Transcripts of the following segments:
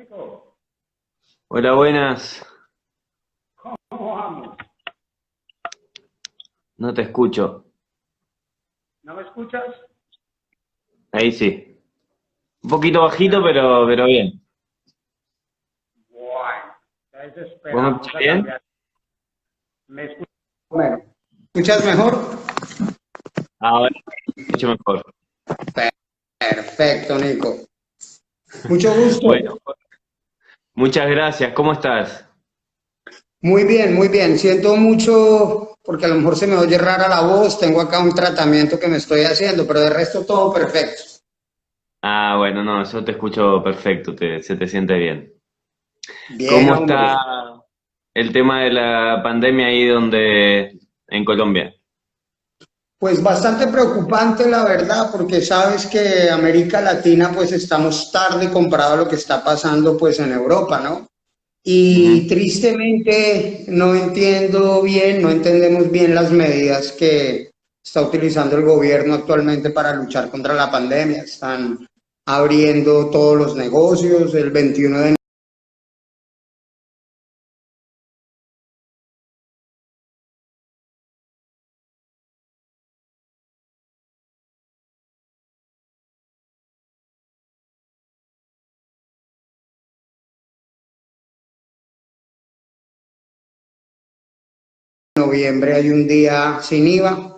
Nico, Hola, buenas. ¿cómo vamos? No te escucho. ¿No me escuchas? Ahí sí. Un poquito bajito, Espérame. pero bien. Bueno, está ¿Vos me desesperado. escuchás Vamos a bien? cambiar. ¿Me escuchas? Bueno, ¿escuchas mejor? Ahora te escucho mejor. Perfecto, Nico. Mucho gusto. Bueno, muchas gracias. ¿Cómo estás? Muy bien, muy bien. Siento mucho porque a lo mejor se me oye rara la voz. Tengo acá un tratamiento que me estoy haciendo, pero de resto todo perfecto. Ah, bueno, no, yo te escucho perfecto, se te siente bien. Bien, ¿Cómo hombre. está el tema de la pandemia ahí en Colombia? Pues bastante preocupante la verdad, porque sabes que América Latina pues estamos tarde comparado a lo que está pasando pues en Europa, ¿no? Y Ujú. tristemente no entiendo bien, no entendemos bien las medidas que está utilizando el gobierno actualmente para luchar contra la pandemia. Están abriendo todos los negocios el 21 de noviembre, hay un día sin IVA.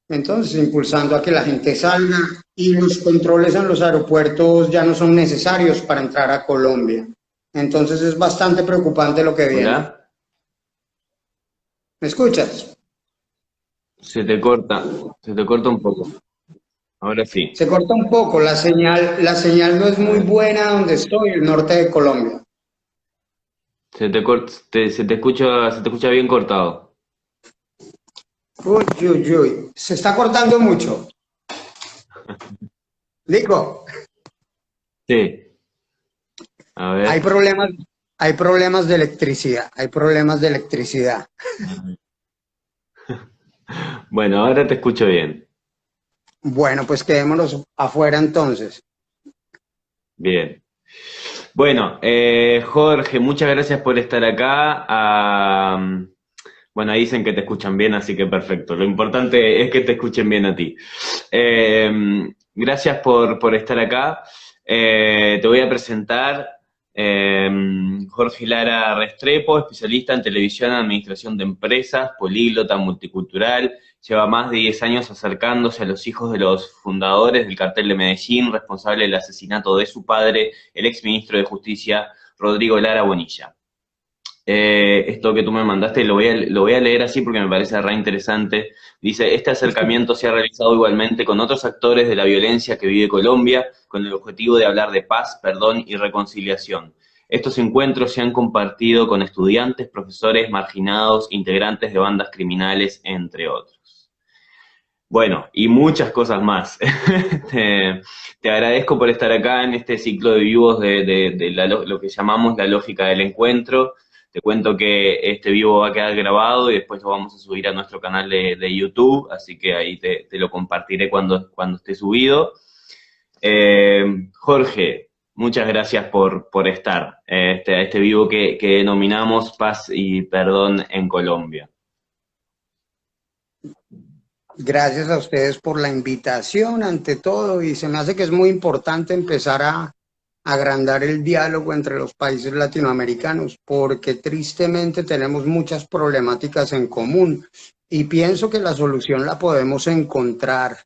Entonces, impulsando a que la gente salga y los controles en los aeropuertos ya no son necesarios para entrar a Colombia. Entonces es bastante preocupante lo que viene. Hola, ¿Me escuchas? se te corta un poco. Ahora sí. Se corta un poco, la señal no es A muy ver. buena donde estoy, el norte de Colombia. Se te escucha bien cortado. Uy, uy, uy, se está cortando mucho. Lico, Sí, a hay ver. problemas, hay problemas de electricidad, hay problemas de electricidad. Bueno, ahora te escucho bien. Bueno, pues quedémonos afuera entonces. Bien. Bueno, Jorge, muchas gracias por estar acá. Bueno, ahí dicen que te escuchan bien, así que perfecto. Lo importante es que te escuchen bien a ti. Gracias por estar acá. Te voy a presentar eh, Jorge Lara Restrepo, especialista en televisión, administración de empresas, políglota, multicultural. Lleva más de 10 años acercándose a los hijos de los fundadores del cartel de Medellín, responsable del asesinato de su padre, el exministro de Justicia, Rodrigo Lara Bonilla. Esto que tú me mandaste lo voy a leer así porque me parece re interesante. Dice, este acercamiento se ha realizado igualmente con otros actores de la violencia que vive Colombia, con el objetivo de hablar de paz, perdón y reconciliación. Estos encuentros se han compartido con estudiantes, profesores, marginados, integrantes de bandas criminales, entre otros. Bueno, y muchas cosas más. te, te agradezco por estar acá en este ciclo de vivos lo que llamamos la lógica del encuentro. Te cuento que este vivo va a quedar grabado y después lo vamos a subir a nuestro canal de YouTube, así que ahí te lo compartiré cuando esté subido. Jorge, muchas gracias por estar a este vivo que denominamos Paz y Perdón en Colombia. Gracias a ustedes por la invitación ante todo y se me hace que es muy importante empezar a agrandar el diálogo entre los países latinoamericanos porque tristemente tenemos muchas problemáticas en común y pienso que la solución la podemos encontrar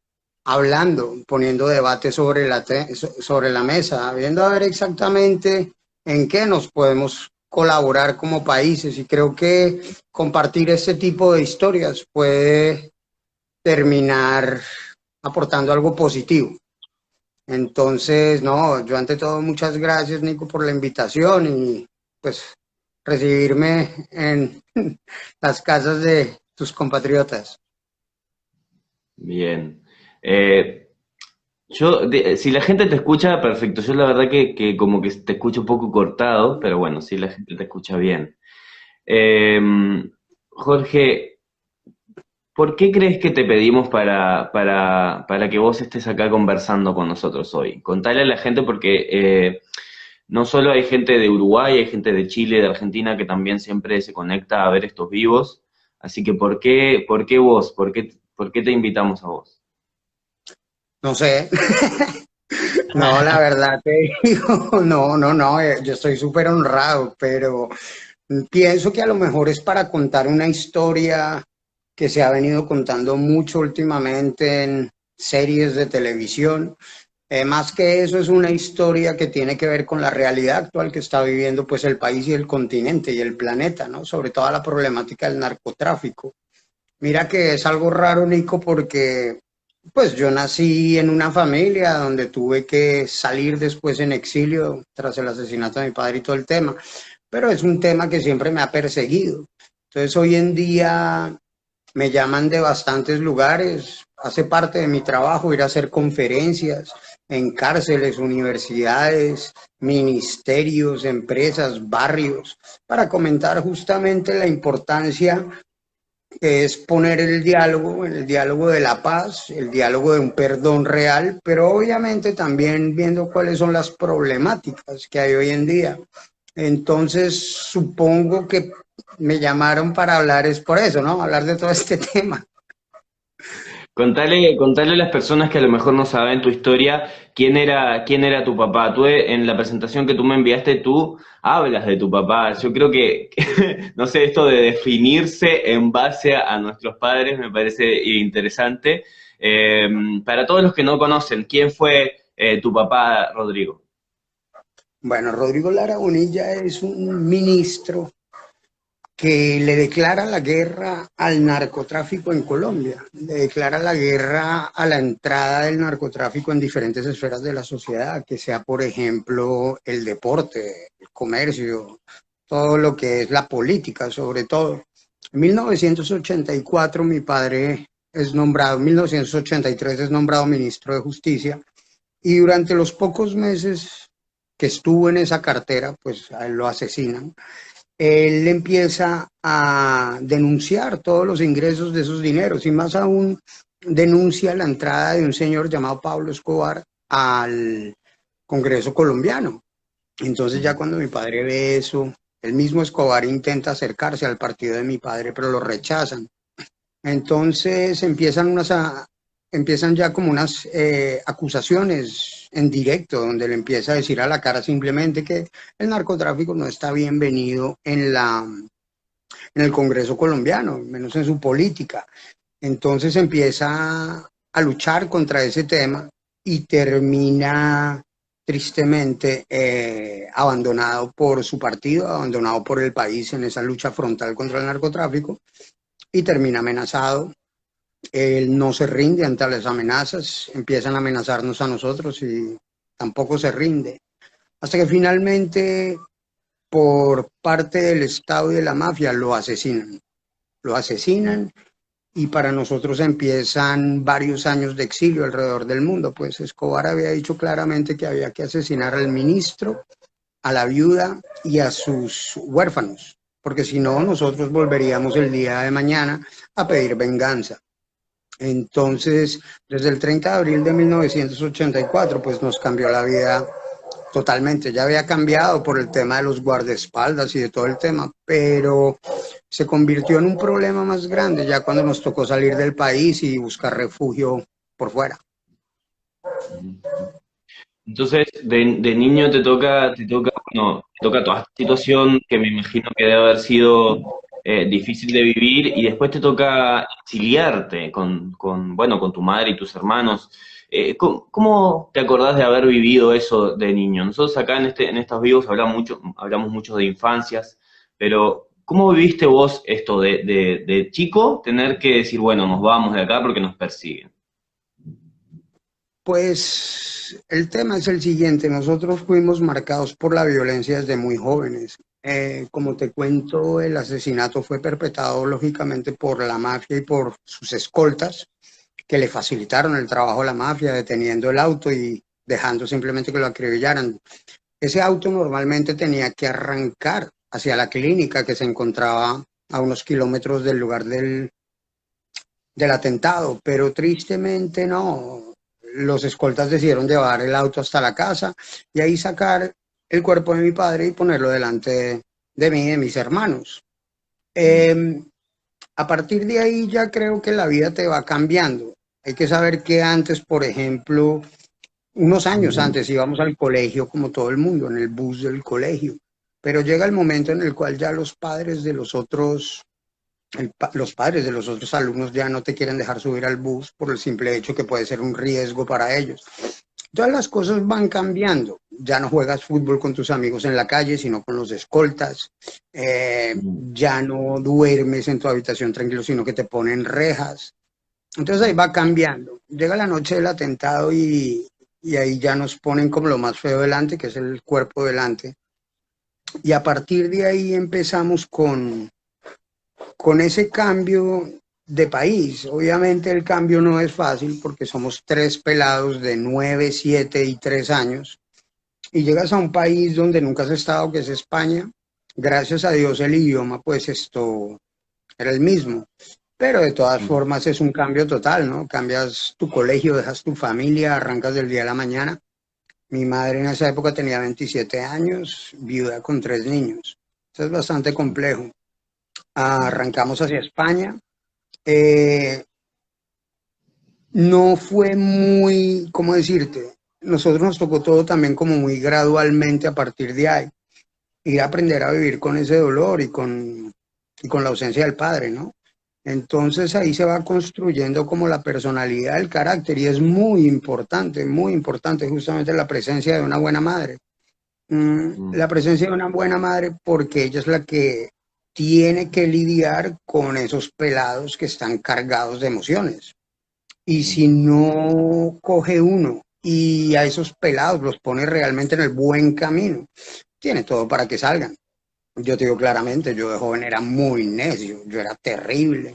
hablando, poniendo debate sobre la mesa, viendo a ver exactamente en qué nos podemos colaborar como países y creo que compartir este tipo de historias puede terminar aportando algo positivo. Entonces, no, yo ante todo muchas gracias, Nico, por la invitación y pues recibirme en las casas de tus compatriotas. Bien. Eh, si la gente te escucha, perfecto. Yo la verdad que como que te escucho un poco cortado, pero bueno, si la gente te escucha bien. Eh, Jorge, ¿por qué crees que te pedimos para que vos estés acá conversando con nosotros hoy? Contale a la gente porque no solo hay gente de Uruguay, hay gente de Chile, de Argentina, que también siempre se conecta a ver estos vivos. Así que, por qué vos? Por qué te invitamos a vos? No sé, no, la verdad te digo, no, yo estoy súper honrado, pero pienso que a lo mejor es para contar una historia que se ha venido contando mucho últimamente en series de televisión. Más que eso es una historia que tiene que ver con la realidad actual que está viviendo pues el país y el continente y el planeta, ¿no? Sobre todo la problemática del narcotráfico. Mira que es algo raro, Nico, porque pues yo nací en una familia donde tuve que salir después en exilio tras el asesinato de mi padre y todo el tema, pero es un tema que siempre me ha perseguido. Entonces hoy en día me llaman de bastantes lugares, hace parte de mi trabajo ir a hacer conferencias en cárceles, universidades, ministerios, empresas, barrios, para comentar justamente la importancia que es poner el diálogo de la paz, el diálogo de un perdón real, pero obviamente también viendo cuáles son las problemáticas que hay hoy en día. Entonces, supongo que me llamaron para hablar es por eso, ¿no? Hablar de todo este tema. Contale a las personas que a lo mejor no saben tu historia, quién era tu papá. Tú en la presentación que tú me enviaste, tú hablas de tu papá. Yo creo no sé, esto de definirse en base a nuestros padres me parece interesante. Para todos los que no conocen, ¿quién fue tu papá, Rodrigo? Bueno, Rodrigo Lara Bonilla es un ministro que le declara la guerra al narcotráfico en Colombia, le declara la guerra a la entrada del narcotráfico en diferentes esferas de la sociedad, que sea, por ejemplo, el deporte, el comercio, todo lo que es la política, sobre todo. En 1984 mi padre es nombrado, en 1983 es nombrado ministro de Justicia y durante los pocos meses que estuvo en esa cartera, pues a él lo asesinan. Él empieza a denunciar todos los ingresos de esos dineros y más aún denuncia la entrada de un señor llamado Pablo Escobar al Congreso colombiano. Entonces ya cuando mi padre ve eso, el mismo Escobar intenta acercarse al partido de mi padre, pero lo rechazan. Entonces empiezan ya como unas acusaciones en directo, donde le empieza a decir a la cara simplemente que el narcotráfico no está bienvenido en el Congreso colombiano, menos en su política. Entonces empieza a luchar contra ese tema y termina tristemente abandonado por su partido, abandonado por el país en esa lucha frontal contra el narcotráfico y termina amenazado. Él no se rinde ante las amenazas, empiezan a amenazarnos a nosotros y tampoco se rinde. Hasta que finalmente, por parte del Estado y de la mafia, lo asesinan. Lo asesinan y para nosotros empiezan varios años de exilio alrededor del mundo. Pues Escobar había dicho claramente que había que asesinar al ministro, a la viuda y a sus huérfanos, porque si no, nosotros volveríamos el día de mañana a pedir venganza. Entonces, desde el 30 de abril de 1984, pues nos cambió la vida totalmente. Ya había cambiado por el tema de los guardaespaldas y de todo el tema, pero se convirtió en un problema más grande ya cuando nos tocó salir del país y buscar refugio por fuera. Entonces, de niño bueno, te toca toda esta situación que me imagino que debe haber sido difícil de vivir y después te toca exiliarte bueno, con tu madre y tus hermanos. ¿Cómo te acordás de haber vivido eso de niño? Nosotros acá en estos vivos hablamos mucho de infancias, pero ¿cómo viviste vos esto de chico tener que decir, bueno, nos vamos de acá porque nos persiguen? Pues el tema es el siguiente, nosotros fuimos marcados por la violencia desde muy jóvenes. Como te cuento, el asesinato fue perpetrado lógicamente por la mafia y por sus escoltas, que le facilitaron el trabajo a la mafia, deteniendo el auto y dejando simplemente que lo acribillaran. Ese auto normalmente tenía que arrancar hacia la clínica que se encontraba a unos kilómetros del lugar del atentado, pero tristemente no. Los escoltas decidieron llevar el auto hasta la casa y ahí sacar el cuerpo de mi padre y ponerlo delante de mí y de mis hermanos. Eh, a partir de ahí ya creo que la vida te va cambiando. Hay que saber que antes, por ejemplo, unos años antes íbamos al colegio como todo el mundo, en el bus del colegio, pero llega el momento en el cual ya los padres de los otros, los padres de los otros alumnos ya no te quieren dejar subir al bus por el simple hecho que puede ser un riesgo para ellos. Todas las cosas van cambiando. Ya no juegas fútbol con tus amigos en la calle, sino con los escoltas. Ya no duermes en tu habitación tranquilo, sino que te ponen rejas. Entonces ahí va cambiando. Llega la noche del atentado y ahí ya nos ponen como lo más feo delante, que es el cuerpo delante. Y a partir de ahí empezamos con ese cambio de país. Obviamente el cambio no es fácil porque somos tres pelados de 9, 7 y 3 años y llegas a un país donde nunca has estado, que es España. Gracias a Dios el idioma, pues esto era el mismo. Pero de todas formas es un cambio total, ¿no? Cambias tu colegio, dejas tu familia, arrancas del día a la mañana. Mi madre en esa época tenía 27 años, viuda con 3 niños. Eso es bastante complejo. Arrancamos hacia España. Eh, no fue muy, ¿cómo decirte? Nosotros nos tocó todo también como muy gradualmente a partir de ahí. Ir a aprender a vivir con ese dolor y con la ausencia del padre, ¿no? Entonces ahí se va construyendo como la personalidad, el carácter, y es muy importante justamente la presencia de una buena madre. La presencia de una buena madre porque ella es la que tiene que lidiar con esos pelados que están cargados de emociones. Y si no coge uno y a esos pelados los pone realmente en el buen camino, tiene todo para que salgan. Yo te digo claramente, yo de joven era muy necio, yo era terrible.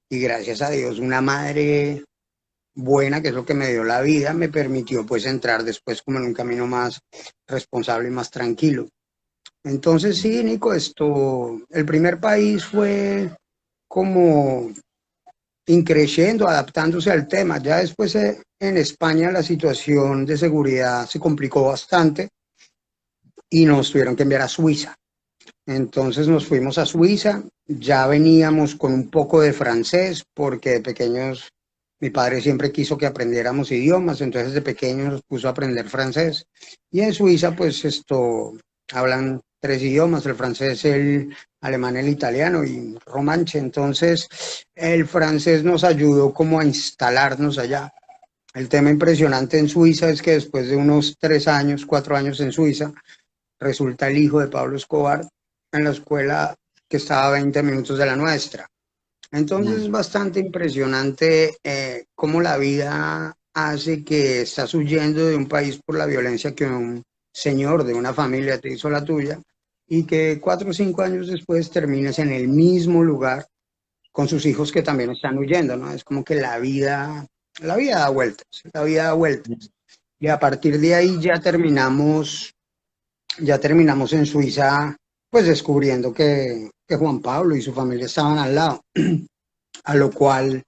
Y gracias a Dios, una madre buena, que es lo que me dio la vida, me permitió pues entrar después como en un camino más responsable y más tranquilo. Entonces sí, Nico, el primer país fue como increyendo, adaptándose al tema. Ya después en España la situación de seguridad se complicó bastante y nos tuvieron que enviar a Suiza. Entonces nos fuimos a Suiza, ya veníamos con un poco de francés porque de pequeños mi padre siempre quiso que aprendiéramos idiomas, entonces de pequeños nos puso a aprender francés. Y en Suiza pues hablan 3 idiomas, el francés, el alemán, el italiano y romanche. Entonces el francés nos ayudó como a instalarnos allá. El tema impresionante en Suiza es que después de unos 3 años, 4 años en Suiza, resulta el hijo de Pablo Escobar en la escuela que estaba a 20 minutos de la nuestra. Entonces es bastante impresionante cómo la vida hace que estás huyendo de un país por la violencia que un señor de una familia te hizo la tuya y que 4 o 5 años después termines en el mismo lugar con sus hijos que también están huyendo, ¿no? Es como que la vida da vueltas, la vida da vueltas. Y a partir de ahí ya terminamos en Suiza, pues descubriendo que Juan Pablo y su familia estaban al lado, a lo cual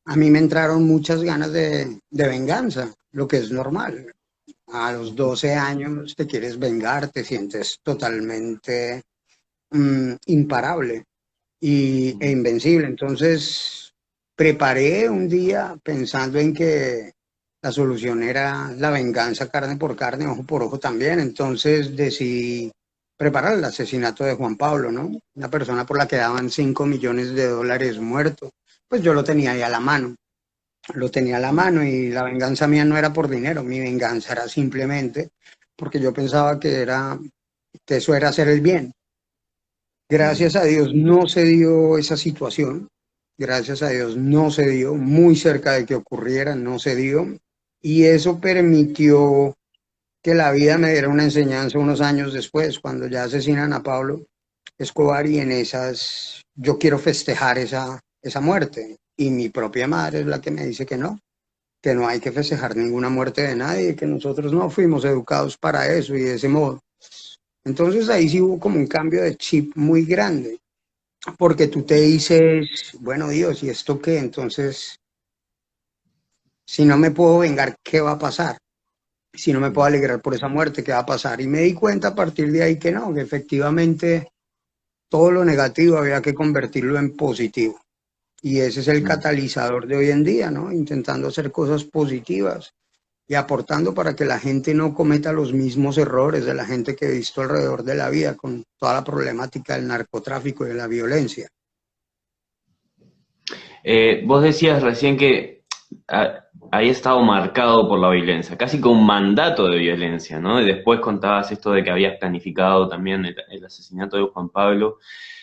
a mí me entraron muchas ganas de venganza, lo que es normal. A los 12 años te quieres vengar, te sientes totalmente imparable e invencible. Entonces, preparé un día pensando en que la solución era la venganza carne por carne, ojo por ojo también. Entonces decidí preparar el asesinato de Juan Pablo, ¿no? Una persona por la que daban 5 millones de dólares muerto. Pues yo lo tenía ahí a la mano. Lo tenía a la mano y la venganza mía no era por dinero, mi venganza era simplemente porque yo pensaba que eso era hacer el bien. Gracias a Dios no se dio esa situación, gracias a Dios no se dio, muy cerca de que ocurriera, no se dio, y eso permitió que la vida me diera una enseñanza unos años después, cuando ya asesinan a Pablo Escobar y en esas yo quiero festejar esa muerte, y mi propia madre es la que me dice que no hay que festejar ninguna muerte de nadie, que nosotros no fuimos educados para eso y de ese modo. Entonces ahí sí hubo como un cambio de chip muy grande, porque tú te dices, bueno Dios, ¿y esto qué? Entonces, si no me puedo vengar, ¿qué va a pasar? Si no me puedo alegrar por esa muerte, ¿qué va a pasar? Y me di cuenta a partir de ahí que no, que efectivamente todo lo negativo había que convertirlo en positivo. Y ese es el Mm. catalizador de hoy en día, ¿no? Intentando hacer cosas positivas y aportando para que la gente no cometa los mismos errores de la gente que he visto alrededor de la vida con toda la problemática del narcotráfico y de la violencia. Vos decías recién que había estado marcado por la violencia, casi con un mandato de violencia, ¿no? Y después contabas esto de que habías planificado también el asesinato de Juan Pablo.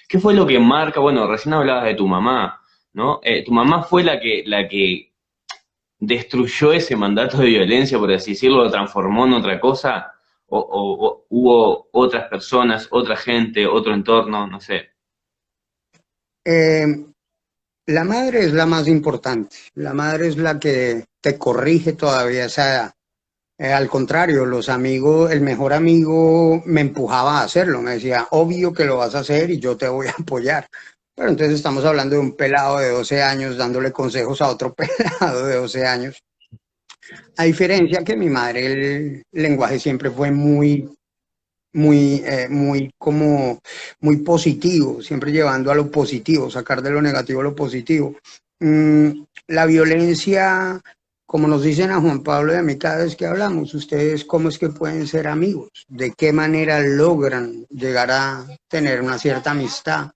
¿Qué fue lo que marca? Bueno, recién hablabas de tu mamá, ¿no? ¿Tu mamá fue la que destruyó ese mandato de violencia, por así decirlo, lo transformó en otra cosa? ¿O hubo otras personas, otra gente, otro entorno? No sé. Eh, la madre es la más importante, la madre es la que te corrige todavía esa edad. Al contrario, los amigos, el mejor amigo me empujaba a hacerlo, me decía, obvio que lo vas a hacer y yo te voy a apoyar. Pero entonces estamos hablando de un pelado de 12 años dándole consejos a otro pelado de 12 años. A diferencia que mi madre, el lenguaje siempre fue muy como muy positivo, siempre llevando a lo positivo, sacar de lo negativo lo positivo. La violencia, como nos dicen a Juan Pablo y a mí cada vez que hablamos, ustedes cómo es que pueden ser amigos, de qué manera logran llegar a tener una cierta amistad.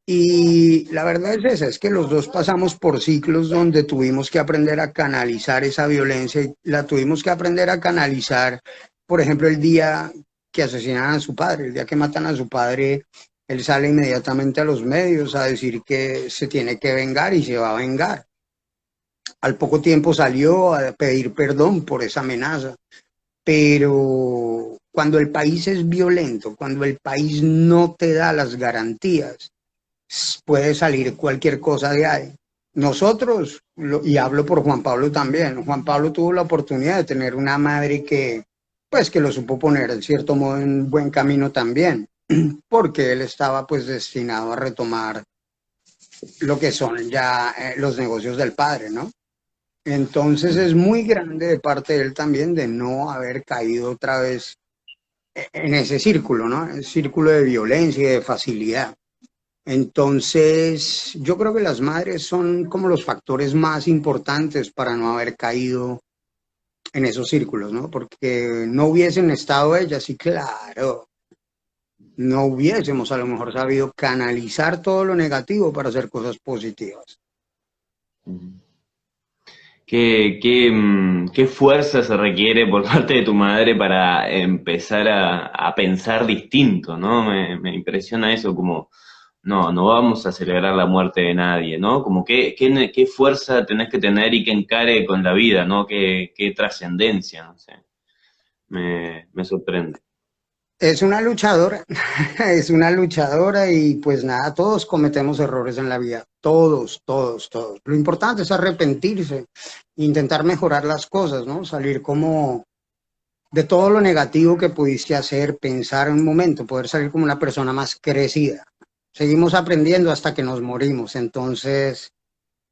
Y la verdad es esa, es que los dos pasamos por ciclos donde tuvimos que aprender a canalizar esa violencia y la tuvimos que aprender a canalizar, por ejemplo, el día que asesinan a su padre, el día que matan a su padre, él sale inmediatamente a los medios a decir que se tiene que vengar y se va a vengar. Al poco tiempo salió a pedir perdón por esa amenaza, pero cuando el país es violento, cuando el país no te da las garantías, puede salir cualquier cosa de ahí. Nosotros, y hablo por Juan Pablo también, Juan Pablo tuvo la oportunidad de tener una madre que, pues, que lo supo poner en cierto modo en buen camino también, porque él estaba pues destinado a retomar lo que son ya los negocios del padre, ¿no? Entonces es muy grande de parte de él también de no haber caído otra vez en ese círculo, ¿no? El círculo de violencia y de facilidad. Entonces, yo creo que las madres son como los factores más importantes para no haber caído en esos círculos, ¿no? Porque no hubiesen estado ellas y claro, no hubiésemos a lo mejor sabido canalizar todo lo negativo para hacer cosas positivas. ¿Qué fuerza se requiere por parte de tu madre para empezar a pensar distinto, ¿no? Me impresiona eso, como, no vamos a celebrar la muerte de nadie, ¿no? Como qué fuerza tenés que tener y que encare con la vida, ¿no? Qué trascendencia, no sé. Me sorprende. Es una luchadora, es una luchadora y pues nada, todos cometemos errores en la vida, todos, todos, todos. Lo importante es arrepentirse, intentar mejorar las cosas, ¿no? Salir como de todo lo negativo que pudiste hacer, pensar un momento, poder salir como una persona más crecida. Seguimos aprendiendo hasta que nos morimos, entonces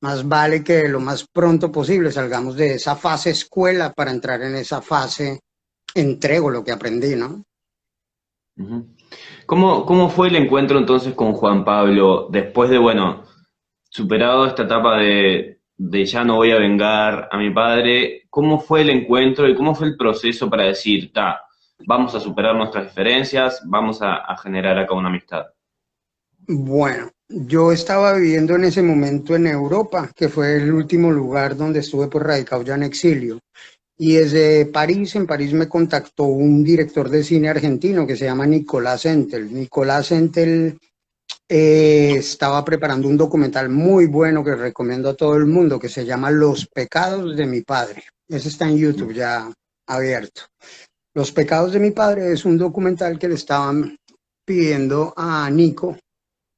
más vale que lo más pronto posible salgamos de esa fase escuela para entrar en esa fase entrego lo que aprendí, ¿no? Ujú. ¿Cómo fue el encuentro entonces con Juan Pablo después de, bueno, superado esta etapa de ya no voy a vengar a mi padre? ¿Cómo fue el encuentro y cómo fue el proceso para decir, vamos a superar nuestras diferencias, vamos a generar acá una amistad? Bueno, yo estaba viviendo en ese momento en Europa, que fue el último lugar donde estuve pues radicado ya en exilio. Y desde París, en París me contactó un director de cine argentino que se llama Nicolás Entel. Nicolás Entel estaba preparando un documental muy bueno que recomiendo a todo el mundo, que se llama Los pecados de mi padre. Ese está en YouTube ya abierto. Los pecados de mi padre es un documental que le estaban pidiendo a Nico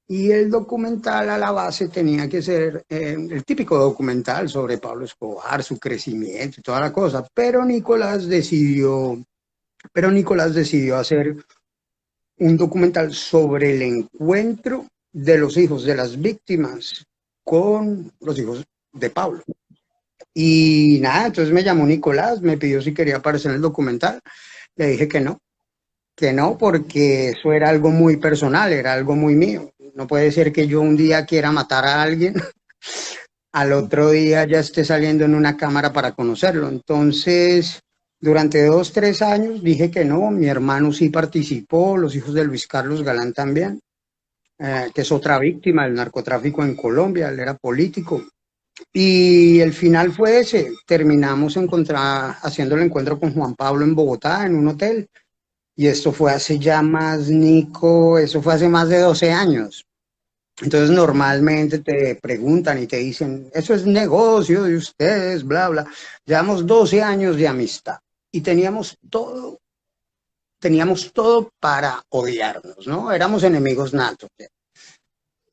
y el documental a la base tenía que ser el típico documental sobre Pablo Escobar, su crecimiento y toda la cosa, pero Nicolás decidió hacer un documental sobre el encuentro de los hijos de las víctimas con los hijos de Pablo. Y nada, entonces me llamó Nicolás, me pidió si quería aparecer en el documental. Le dije que no, porque eso era algo muy personal, era algo muy mío. No puede ser que yo un día quiera matar a alguien, al otro día ya esté saliendo en una cámara para conocerlo. Entonces, durante 2, 3 años dije que no, mi hermano sí participó, los hijos de Luis Carlos Galán también, que es otra víctima del narcotráfico en Colombia, él era político. Y el final fue ese, terminamos haciendo el encuentro con Juan Pablo en Bogotá, en un hotel, y esto fue hace ya más, Nico, eso fue hace más de 12 años. Entonces normalmente te preguntan y te dicen, eso es negocio de ustedes, bla, bla. Llevamos 12 años de amistad y teníamos todo para odiarnos, ¿no? Éramos enemigos natos.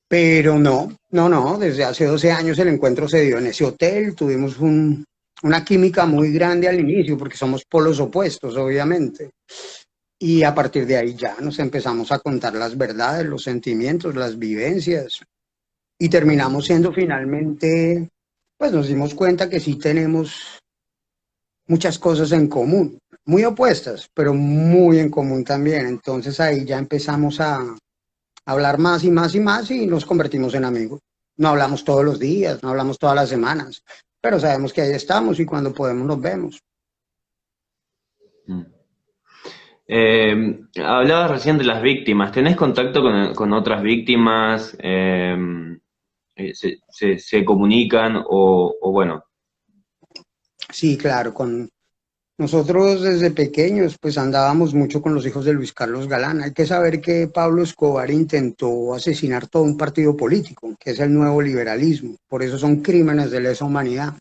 Pero no, no, no, desde hace 12 años el encuentro se dio en ese hotel, tuvimos una química muy grande al inicio porque somos polos opuestos, obviamente. Y a partir de ahí ya nos empezamos a contar las verdades, los sentimientos, las vivencias y terminamos siendo finalmente, pues nos dimos cuenta que sí tenemos muchas cosas en común, muy opuestas, pero muy en común también. Entonces ahí ya empezamos a hablar más y más y más y nos convertimos en amigos. No hablamos todos los días, no hablamos todas las semanas, pero sabemos que ahí estamos y cuando podemos nos vemos. Mm. Hablabas recién de las víctimas. ¿Tenés contacto con otras víctimas? Se comunican o bueno? Sí, claro, con nosotros desde pequeños pues andábamos mucho con los hijos de Luis Carlos Galán. Hay que saber que Pablo Escobar intentó asesinar todo un partido político, que es el nuevo liberalismo. Por eso son crímenes de lesa humanidad.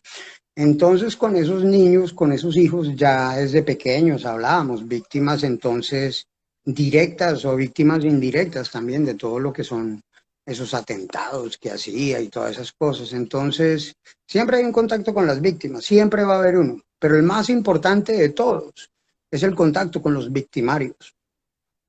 Entonces con esos niños, con esos hijos, ya desde pequeños hablábamos, víctimas entonces directas o víctimas indirectas también de todo lo que son esos atentados que hacía y todas esas cosas. Entonces, siempre hay un contacto con las víctimas, siempre va a haber uno, pero el más importante de todos es el contacto con los victimarios,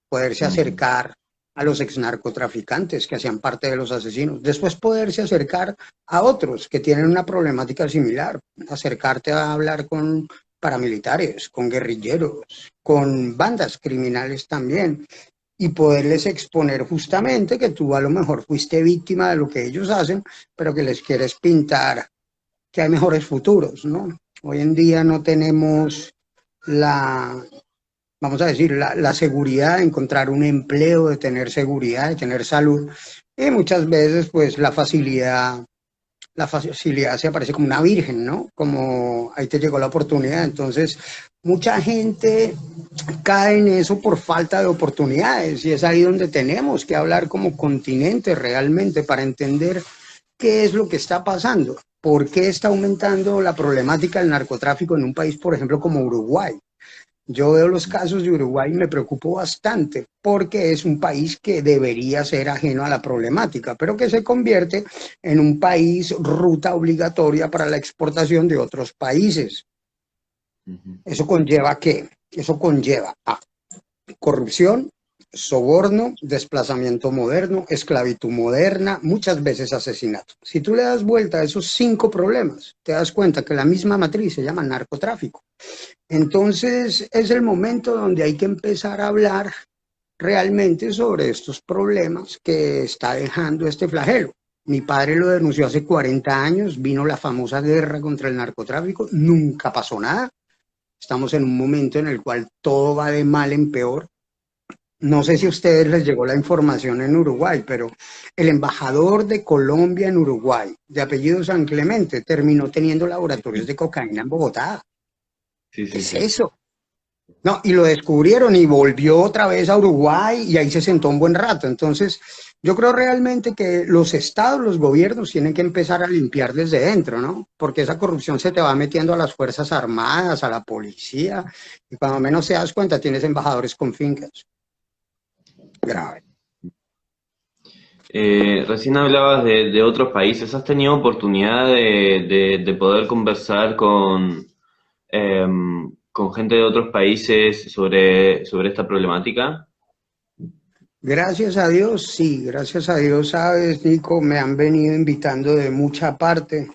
poderse Mm. acercar a los exnarcotraficantes que hacían parte de los asesinos, después poderse acercar a otros que tienen una problemática similar, acercarte a hablar con paramilitares, con guerrilleros, con bandas criminales también, y poderles exponer justamente que tú a lo mejor fuiste víctima de lo que ellos hacen, pero que les quieres pintar que hay mejores futuros, ¿no? Hoy en día no tenemos la, vamos a decir, la seguridad de encontrar un empleo, de tener seguridad, de tener salud, y muchas veces pues la facilidad se aparece como una virgen, ¿no? Como ahí te llegó la oportunidad. Entonces, mucha gente cae en eso por falta de oportunidades y es ahí donde tenemos que hablar como continente realmente para entender qué es lo que está pasando, por qué está aumentando la problemática del narcotráfico en un país, por ejemplo, como Uruguay. Yo veo los casos de Uruguay y me preocupo bastante porque es un país que debería ser ajeno a la problemática, pero que se convierte en un país ruta obligatoria para la exportación de otros países. Ujú. ¿Eso conlleva qué? Eso conlleva a corrupción, soborno, desplazamiento moderno, esclavitud moderna, muchas veces asesinato. Si tú le das vuelta a esos 5 problemas, te das cuenta que la misma matriz se llama narcotráfico. Entonces es el momento donde hay que empezar a hablar realmente sobre estos problemas que está dejando este flagelo. Mi padre lo denunció hace 40 años, vino la famosa guerra contra el narcotráfico, nunca pasó nada. Estamos en un momento en el cual todo va de mal en peor. No sé si a ustedes les llegó la información en Uruguay, pero el embajador de Colombia en Uruguay, de apellido San Clemente, terminó teniendo laboratorios de cocaína en Bogotá. Sí, ¿Qué sí, es sí. eso? No, y lo descubrieron y volvió otra vez a Uruguay y ahí se sentó un buen rato. Entonces, yo creo realmente que los estados, los gobiernos tienen que empezar a limpiar desde dentro, ¿no? Porque esa corrupción se te va metiendo a las Fuerzas Armadas, a la policía, y cuando menos te das cuenta tienes embajadores con fincas. Grave. Recién hablabas de otros países. ¿Has tenido oportunidad de poder conversar con gente de otros países sobre esta problemática? Gracias a Dios, sí, gracias a Dios, sabes, Nico, me han venido invitando de mucha parte.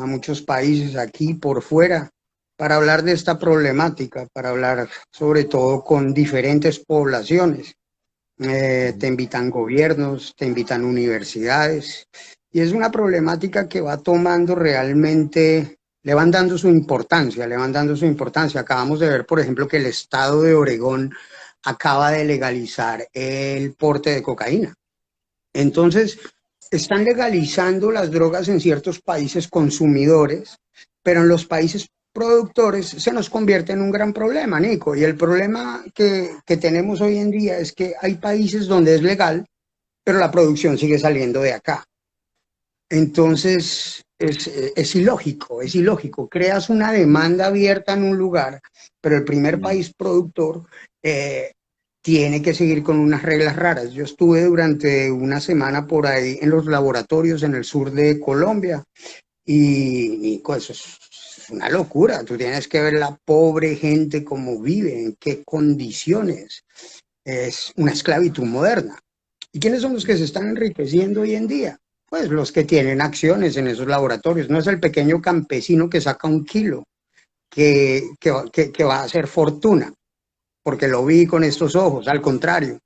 a muchos países aquí por fuera para hablar de esta problemática, para hablar sobre todo con diferentes poblaciones. Te invitan gobiernos, te invitan universidades, y es una problemática que va tomando realmente, le van dando su importancia, le van dando su importancia. Acabamos de ver, por ejemplo, que el estado de Oregón acaba de legalizar el porte de cocaína. Entonces, están legalizando las drogas en ciertos países consumidores, pero en los países productores se nos convierte en un gran problema, Nico. Y el problema que tenemos hoy en día es que hay países donde es legal, pero la producción sigue saliendo de acá. Entonces, es ilógico, es ilógico. Creas una demanda abierta en un lugar, pero el primer país productor tiene que seguir con unas reglas raras. Yo estuve durante una semana por ahí en los laboratorios en el sur de Colombia y eso es una locura. Tú tienes que ver la pobre gente cómo vive, en qué condiciones. Es una esclavitud moderna. ¿Y quiénes son los que se están enriqueciendo hoy en día? Pues los que tienen acciones en esos laboratorios. No es el pequeño campesino que saca 1 kilo, que va a hacer fortuna, porque lo vi con estos ojos. Al contrario,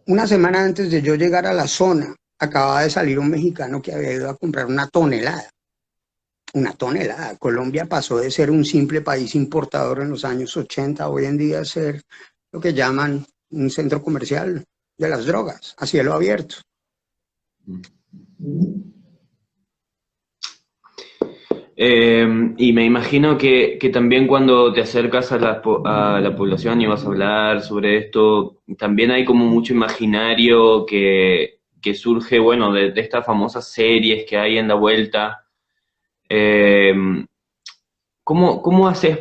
una semana antes de yo llegar a la zona, acababa de salir un mexicano que había ido a comprar una tonelada. Una tonelada. Colombia pasó de ser un simple país importador en los años 80, hoy en día ser lo que llaman un centro comercial de las drogas, a cielo abierto. Y me imagino que también cuando te acercas a la población y vas a hablar sobre esto, también hay como mucho imaginario que surge, bueno, de estas famosas series que hay en la vuelta. Eh, ¿Cómo haces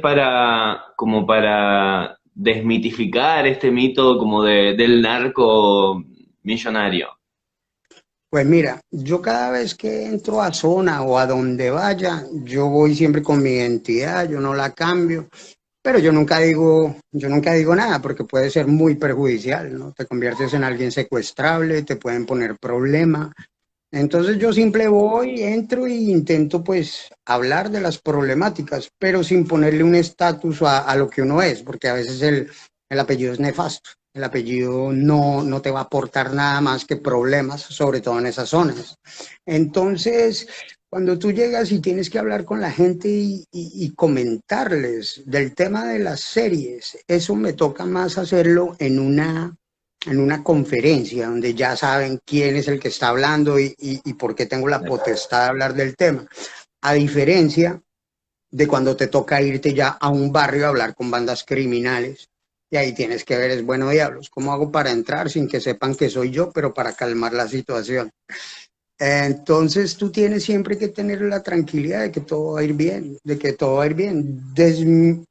como para desmitificar este mito como del narco millonario? Pues mira, yo cada vez que entro a zona o a donde vaya, yo voy siempre con mi identidad, yo no la cambio, pero yo nunca digo nada porque puede ser muy perjudicial, ¿no? Te conviertes en alguien secuestrable, te pueden poner problema. Entonces yo simple voy, entro e intento pues hablar de las problemáticas, pero sin ponerle un estatus a lo que uno es, porque a veces el apellido es nefasto. El apellido no te va a aportar nada más que problemas, sobre todo en esas zonas. Entonces, cuando tú llegas y tienes que hablar con la gente y comentarles del tema de las series, eso me toca más hacerlo en una conferencia donde ya saben quién es el que está hablando y por qué tengo la potestad de hablar del tema. A diferencia de cuando te toca irte ya a un barrio a hablar con bandas criminales. Y ahí tienes que ver, es bueno, diablos, ¿cómo hago para entrar sin que sepan que soy yo, pero para calmar la situación? Entonces tú tienes siempre que tener la tranquilidad de que todo va a ir bien, de que todo va a ir bien.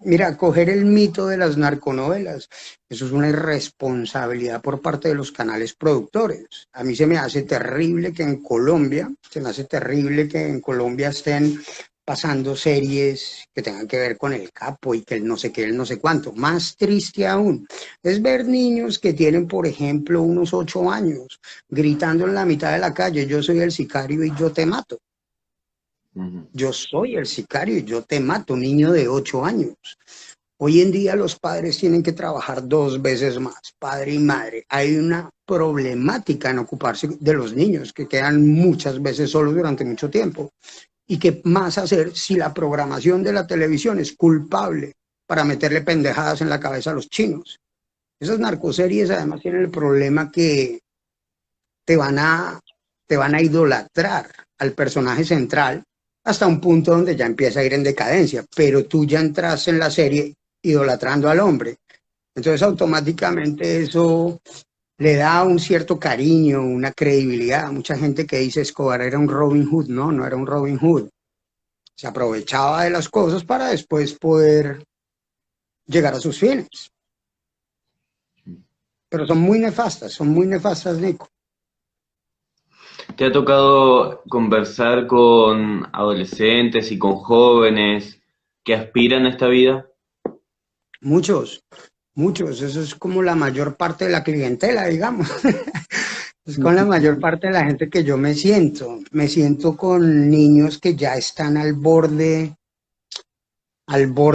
Mira, coger el mito de las narconovelas, eso es una irresponsabilidad por parte de los canales productores. A mí se me hace terrible que en Colombia, se me hace terrible que en Colombia estén pasando series que tengan que ver con el capo y que el no sé qué, el no sé cuánto. Más triste aún es ver niños que tienen, por ejemplo, unos 8 años gritando en la mitad de la calle: yo soy el sicario y yo te mato. Yo soy el sicario y yo te mato, niño de 8 años. Hoy en día los padres tienen que trabajar 2 veces más, padre y madre. Hay una problemática en ocuparse de los niños que quedan muchas veces solos durante mucho tiempo. ¿Y qué más hacer si la programación de la televisión es culpable para meterle pendejadas en la cabeza a los chinos? Esas narcoseries además tienen el problema que te van a, te van a idolatrar al personaje central hasta un punto donde ya empieza a ir en decadencia, pero tú ya entras en la serie idolatrando al hombre. Entonces automáticamente eso le da un cierto cariño, una credibilidad. Mucha gente que dice Escobar era un Robin Hood, no era un Robin Hood. Se aprovechaba de las cosas para después poder llegar a sus fines. Pero son muy nefastas, Nico. ¿Te ha tocado conversar con adolescentes y con jóvenes que aspiran a esta vida? Muchos, eso es como la mayor parte de la clientela, digamos. Es con la mayor parte de la gente que yo me siento. Me siento con niños que ya están al borde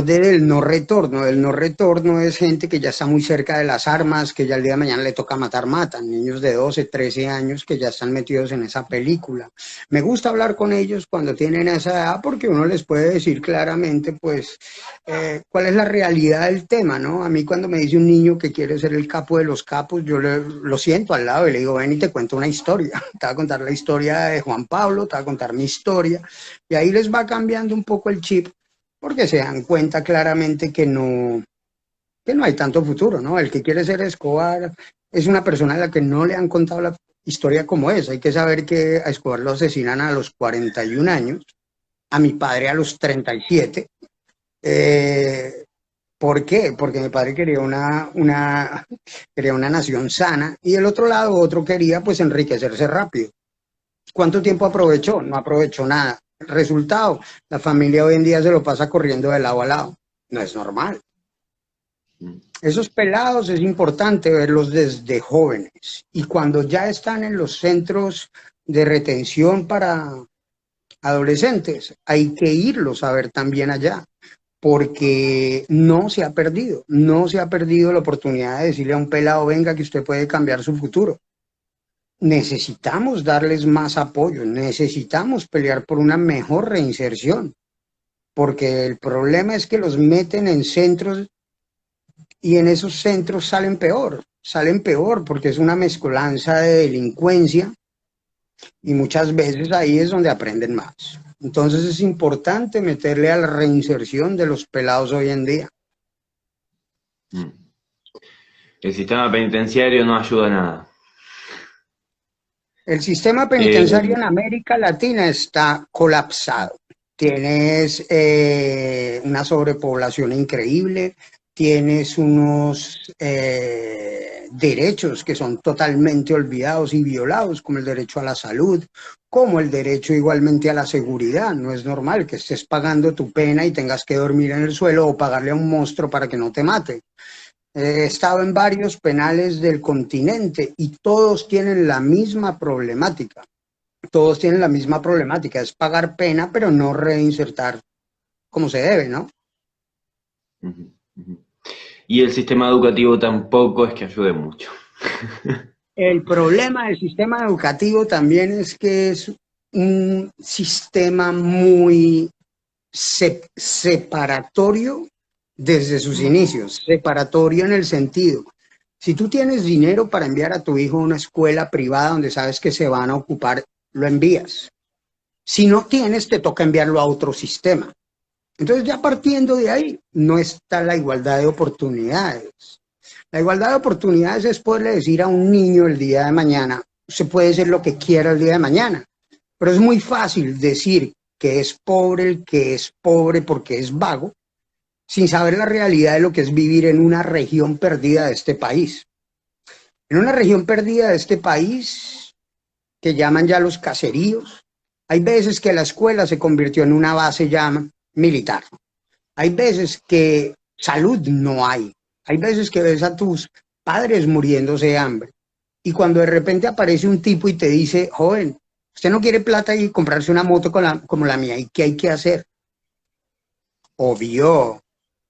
del no retorno. El no retorno es gente que ya está muy cerca de las armas, que ya el día de mañana le toca matar, matan. Niños de 12, 13 años que ya están metidos en esa película. Me gusta hablar con ellos cuando tienen esa edad porque uno les puede decir claramente, pues, cuál es la realidad del tema, ¿no? A mí cuando me dice un niño que quiere ser el capo de los capos, lo siento al lado y le digo, ven y te cuento una historia. Te voy a contar la historia de Juan Pablo, te voy a contar mi historia. Y ahí les va cambiando un poco el chip porque se dan cuenta claramente que no hay tanto futuro, ¿no? El que quiere ser Escobar es una persona a la que no le han contado la historia como es. Hay que saber que a Escobar lo asesinan a los 41 años, a mi padre a los 37. Eh, ¿Por qué? Porque mi padre quería quería una nación sana y del otro lado otro quería pues enriquecerse rápido. ¿Cuánto tiempo aprovechó? No aprovechó nada. Resultado, la familia hoy en día se lo pasa corriendo de lado a lado. No es normal. Esos pelados es importante verlos desde jóvenes y cuando ya están en los centros de retención para adolescentes, hay que irlos a ver también allá, porque no se ha perdido la oportunidad de decirle a un pelado, venga, que usted puede cambiar su futuro. Necesitamos darles más apoyo, necesitamos pelear por una mejor reinserción, porque el problema es que los meten en centros y en esos centros salen peor porque es una mezcolanza de delincuencia y muchas veces ahí es donde aprenden más. Entonces es importante meterle a la reinserción de los pelados hoy en día. El sistema penitenciario no ayuda a nada. El sistema Eh, penitenciario en América Latina está colapsado. Tienes una sobrepoblación increíble, tienes unos derechos que son totalmente olvidados y violados, como el derecho a la salud, como el derecho igualmente a la seguridad. No es normal que estés pagando tu pena y tengas que dormir en el suelo o pagarle a un monstruo para que no te mate. He estado en varios penales del continente y todos tienen la misma problemática. Todos tienen la misma problemática, es pagar pena, pero no reinsertar como se debe, ¿no? y el sistema educativo tampoco es que ayude mucho. El problema del sistema educativo también es que es un sistema muy separatorio desde sus inicios, separatorio en el sentido, si tú tienes dinero para enviar a tu hijo a una escuela privada donde sabes que se van a ocupar, lo envías. Si no tienes, te toca enviarlo a otro sistema. Entonces ya partiendo de ahí, no está la igualdad de oportunidades. La igualdad de oportunidades es poderle decir a un niño el día de mañana, se puede ser lo que quiera el día de mañana, pero es muy fácil decir que es pobre el que es pobre porque es vago, sin saber la realidad de lo que es vivir en una región perdida de este país. En una región perdida de este país, que llaman ya los caseríos, hay veces que la escuela se convirtió en una base ya militar. Hay veces que salud no hay. Hay veces que ves a tus padres muriéndose de hambre. Y cuando de repente aparece un tipo y te dice, joven, usted no quiere plata y comprarse una moto como la mía, ¿y qué hay que hacer? Obvio,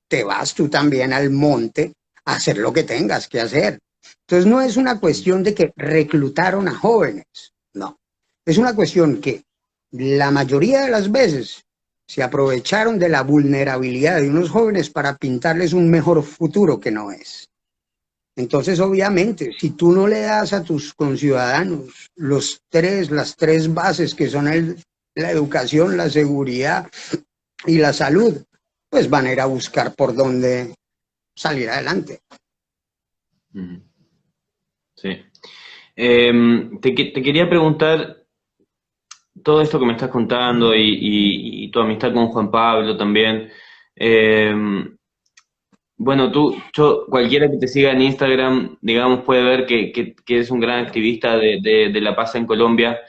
te vas tú también al monte a hacer lo que tengas que hacer. Entonces no es una cuestión de que reclutaron a jóvenes, no. Es una cuestión que la mayoría de las veces se aprovecharon de la vulnerabilidad de unos jóvenes para pintarles un mejor futuro que no es. Entonces, obviamente, si tú no le das a tus conciudadanos las tres bases que son la educación, la seguridad y la salud, pues van a ir a buscar por dónde salir adelante. Sí. Te quería preguntar todo esto que me estás contando y tu amistad con Juan Pablo también. Bueno, cualquiera que te siga en Instagram, digamos, puede ver que eres un gran activista de la paz en Colombia.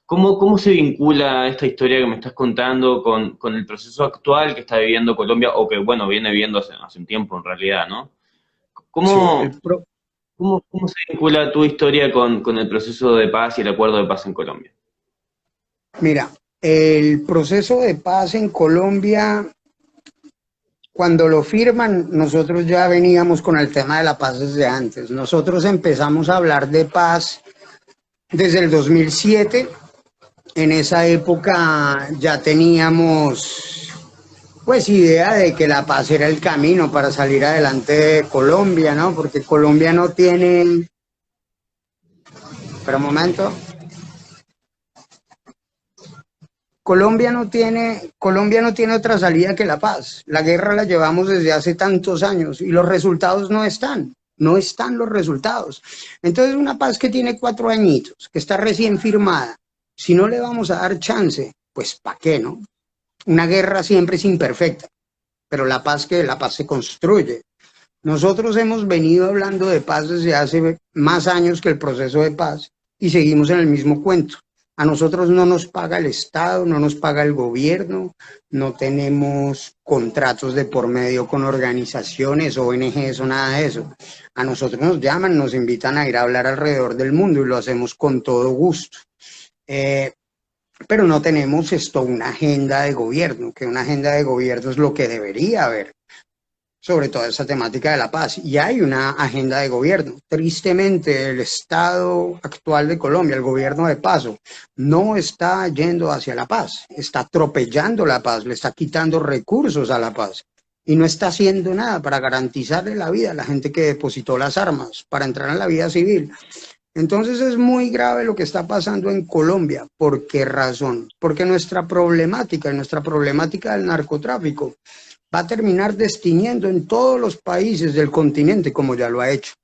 ¿Cómo se vincula esta historia que me estás contando con el proceso actual que está viviendo Colombia, o que, bueno, viene viviendo hace un tiempo en realidad, ¿no? Sí, ¿Cómo? ¿Cómo se vincula tu historia con el proceso de paz y el acuerdo de paz en Colombia? Mira, el proceso de paz en Colombia, cuando lo firman, nosotros ya veníamos con el tema de la paz desde antes. Nosotros empezamos a hablar de paz desde el 2007. En esa época ya teníamos pues idea de que la paz era el camino para salir adelante de Colombia, ¿no? Porque Colombia no tiene, pero un momento, Colombia no tiene otra salida que la paz. La guerra la llevamos desde hace tantos años y los resultados no están los resultados. Entonces una paz que tiene 4 añitos, que está recién firmada, si no le vamos a dar chance, pues ¿para qué, no? Una guerra siempre es imperfecta, pero la paz se construye. Nosotros hemos venido hablando de paz desde hace más años que el proceso de paz y seguimos en el mismo cuento. A nosotros no nos paga el Estado, no nos paga el gobierno, no tenemos contratos de por medio con organizaciones, ONGs o nada de eso. A nosotros nos llaman, nos invitan a ir a hablar alrededor del mundo y lo hacemos con todo gusto. Eh, pero no tenemos esto, una agenda de gobierno, que una agenda de gobierno es lo que debería haber sobre toda esa temática de la paz. Y hay una agenda de gobierno. Tristemente, el Estado actual de Colombia, el gobierno de Paso, no está yendo hacia la paz, está atropellando la paz, le está quitando recursos a la paz y no está haciendo nada para garantizarle la vida a la gente que depositó las armas para entrar en la vida civil. Entonces es muy grave lo que está pasando en Colombia. ¿Por qué razón? Porque nuestra problemática del narcotráfico va a terminar destiniendo en todos los países del continente como ya lo ha hecho.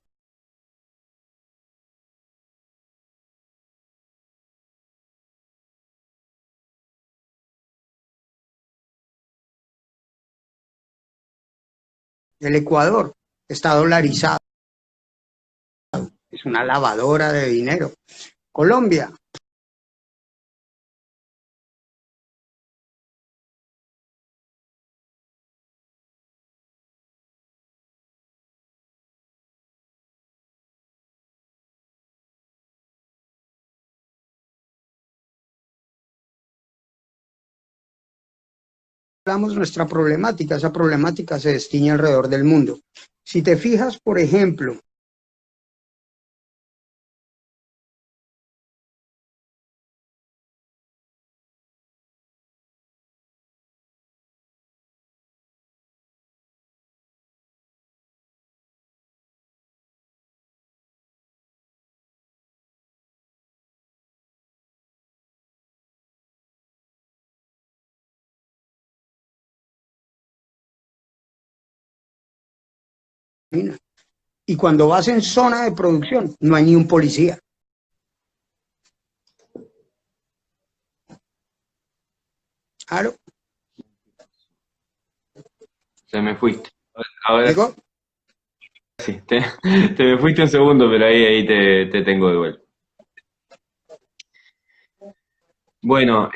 El Ecuador está dolarizado, es una lavadora de dinero. Colombia, hablamos de nuestra problemática, esa problemática se destiñe alrededor del mundo. Si te fijas, por ejemplo, y cuando vas en zona de producción, no hay ni un policía. Claro, Se me fuiste. Ahora digo, sí, te me fuiste un segundo, pero ahí te tengo de vuelta. Bueno,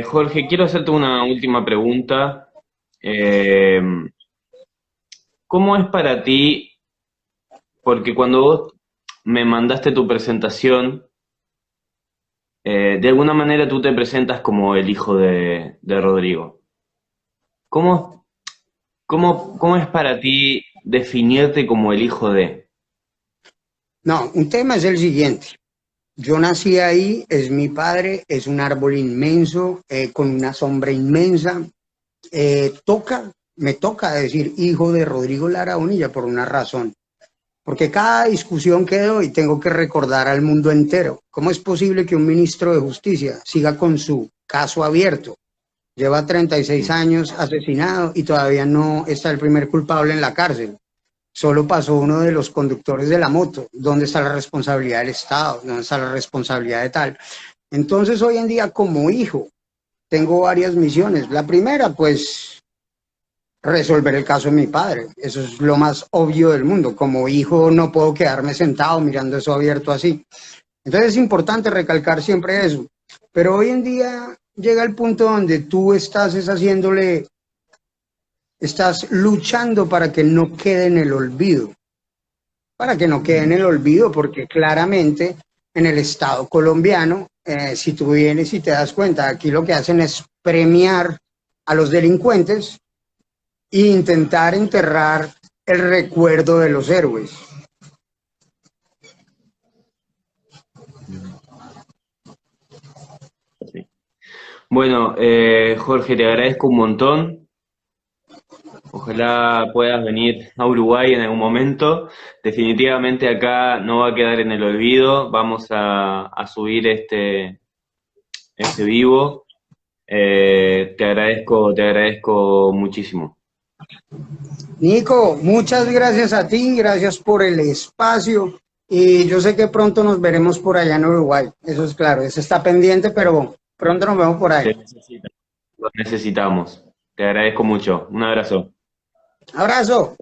Jorge, quiero hacerte una última pregunta. Eh, ¿Cómo es para ti? Porque cuando vos me mandaste tu presentación, de alguna manera tú te presentas como el hijo de Rodrigo. ¿Cómo, cómo es para ti definirte como el hijo de? no, un tema es el siguiente. Yo nací ahí, es mi padre, es un árbol inmenso, con una sombra inmensa. Me toca decir hijo de Rodrigo Lara Bonilla por una razón. Porque cada discusión que doy tengo que recordar al mundo entero. ¿Cómo es posible que un ministro de Justicia siga con su caso abierto? Lleva 36 años asesinado y todavía no está el primer culpable en la cárcel. Solo pasó uno de los conductores de la moto. ¿Dónde está la responsabilidad del Estado? ¿Dónde está la responsabilidad de tal? Entonces, hoy en día, como hijo, tengo varias misiones. La primera, pues, resolver el caso de mi padre. Eso es lo más obvio del mundo. Como hijo, no puedo quedarme sentado mirando eso abierto así. Entonces, es importante recalcar siempre eso. Pero hoy en día llega el punto donde tú estás luchando para que no quede en el olvido. para que no quede en el olvido, porque claramente en el Estado colombiano, si tú vienes y te das cuenta, aquí lo que hacen es premiar a los delincuentes e intentar enterrar el recuerdo de los héroes. Sí. Bueno, Jorge, te agradezco un montón. Ojalá puedas venir a Uruguay en algún momento. Definitivamente acá no va a quedar en el olvido. Vamos a subir este vivo. Te agradezco muchísimo. Nico, muchas gracias a ti, gracias por el espacio y yo sé que pronto nos veremos por allá en Uruguay, eso es claro, eso está pendiente, pero pronto nos vemos por ahí. Te necesitamos. Lo necesitamos. Te agradezco mucho. Un abrazo. Abrazo.